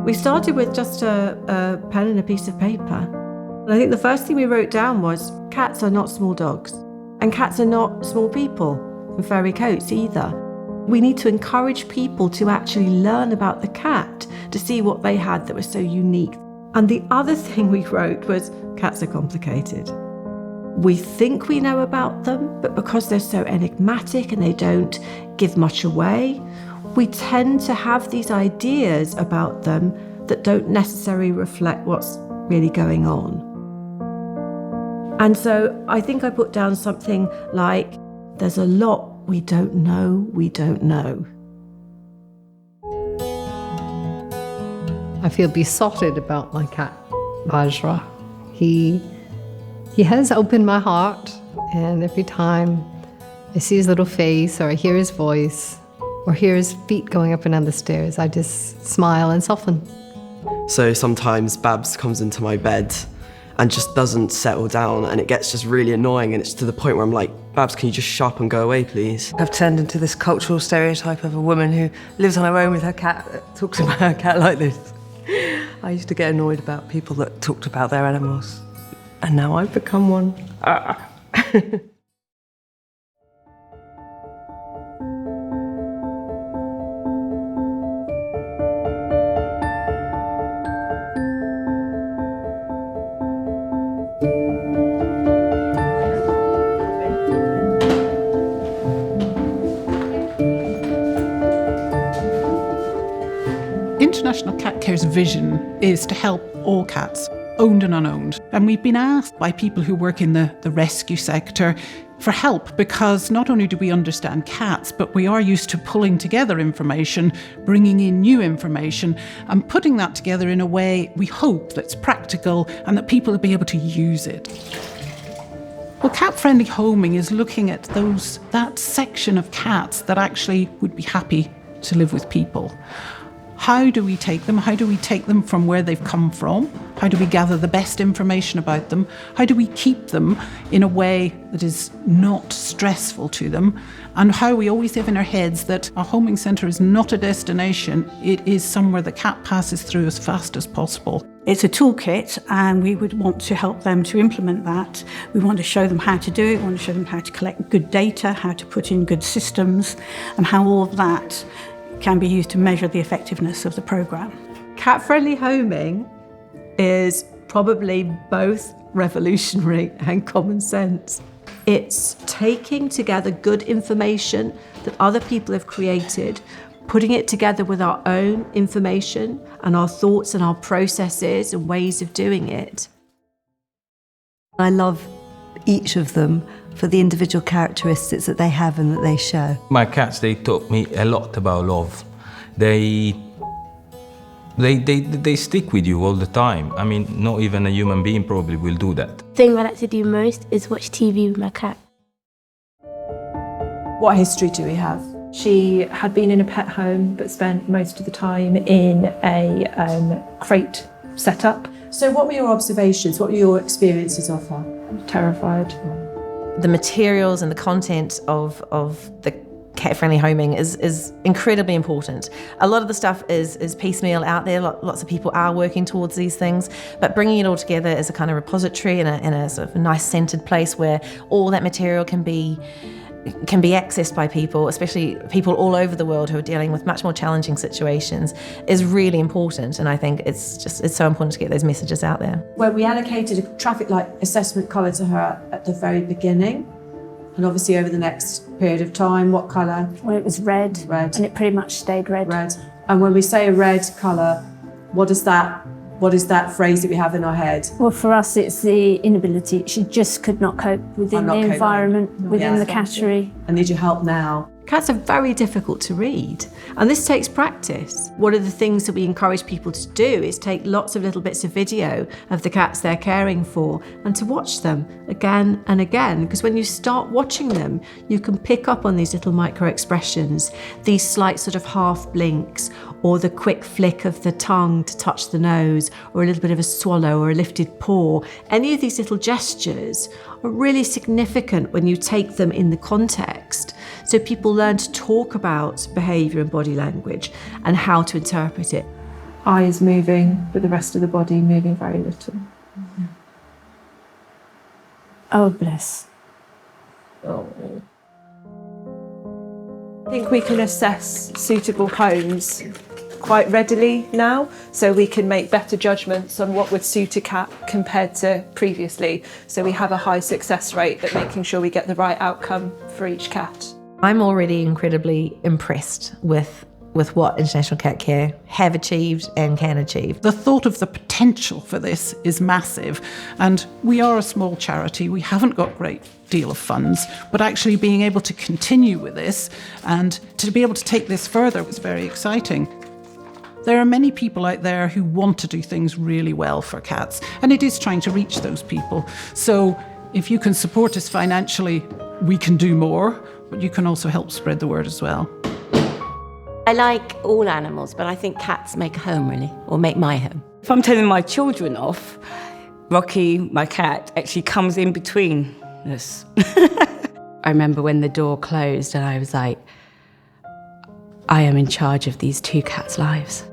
We started with just a pen and a piece of paper. And I think the first thing we wrote down was, cats are not small dogs. And cats are not small people in furry coats either. We need to encourage people to actually learn about the cat, to see what they had that was so unique. And the other thing we wrote was, cats are complicated. We think we know about them, but because they're so enigmatic and they don't give much away, we tend to have these ideas about them that don't necessarily reflect what's really going on. And so I think I put down something like, there's a lot we don't know. I feel besotted about my cat, Vajra. He has opened my heart, and every time I see his little face or I hear his voice or hear his feet going up and down the stairs, I just smile and soften. So sometimes Babs comes into my bed and just doesn't settle down, and it gets just really annoying, and it's to the point where I'm like, Babs, can you just shut up and go away, please? I've turned into this cultural stereotype of a woman who lives on her own with her cat that talks about her cat like this. I used to get annoyed about people that talked about their animals, and now I've become one. International Cat Care's vision is to help all cats, owned and unowned. And we've been asked by people who work in the rescue sector for help, because not only do we understand cats, but we are used to pulling together information, bringing in new information, and putting that together in a way we hope that's practical and that people will be able to use it. Well, cat-friendly homing is looking at that section of cats that actually would be happy to live with people. How do we take them? How do we take them from where they've come from? How do we gather the best information about them? How do we keep them in a way that is not stressful to them? And how we always have in our heads that a homing centre is not a destination, it is somewhere the cat passes through as fast as possible. It's a toolkit, and we would want to help them to implement that. We want to show them how to do it, we want to show them how to collect good data, how to put in good systems, and how all of that can be used to measure the effectiveness of the programme. Cat-friendly homing is probably both revolutionary and common sense. It's taking together good information that other people have created, putting it together with our own information and our thoughts and our processes and ways of doing it. I love each of them for the individual characteristics that they have and that they show. My cats, they taught me a lot about love. They stick with you all the time. I mean, not even a human being probably will do that. The thing I like to do most is watch TV with my cat. What history do we have? She had been in a pet home but spent most of the time in a crate setup. So what were your observations? What were your experiences of her? Terrified. The materials and the content of the cat-friendly homing is incredibly important. A lot of the stuff is piecemeal out there. Lots of people are working towards these things, but bringing it all together as a kind of repository in a sort of a nice centered place where all that material can be accessed by people, especially people all over the world who are dealing with much more challenging situations, is really important. And I think it's so important to get those messages out there. When we allocated a traffic light assessment colour to her at the very beginning, and obviously over the next period of time, what colour? Well, it was red. Red. And it pretty much stayed red. Red. And when we say a red colour, what is that phrase that we have in our head? Well, for us, it's the inability. She just could not cope within the environment, within the cattery. I need your help now. Cats are very difficult to read, and this takes practice. One of the things that we encourage people to do is take lots of little bits of video of the cats they're caring for and to watch them again and again, because when you start watching them, you can pick up on these little micro expressions, these slight sort of half blinks, or the quick flick of the tongue to touch the nose, or a little bit of a swallow or a lifted paw. Any of these little gestures are really significant when you take them in the context. So people learn to talk about behaviour and body language and how to interpret it. eyes moving, but the rest of the body moving very little. Oh, bless. Oh. I think we can assess suitable homes quite readily now, so we can make better judgments on what would suit a cat compared to previously. So we have a high success rate at making sure we get the right outcome for each cat. I'm already incredibly impressed with what International Cat Care have achieved and can achieve. The thought of the potential for this is massive, and we are a small charity. We haven't got a great deal of funds, but actually being able to continue with this and to be able to take this further is very exciting. There are many people out there who want to do things really well for cats, and it is trying to reach those people. So if you can support us financially, we can do more, but you can also help spread the word as well. I like all animals, but I think cats make a home, really, or make my home. If I'm telling my children off, Rocky, my cat, actually comes in between us. I remember when the door closed and I was like, I am in charge of these two cats' lives.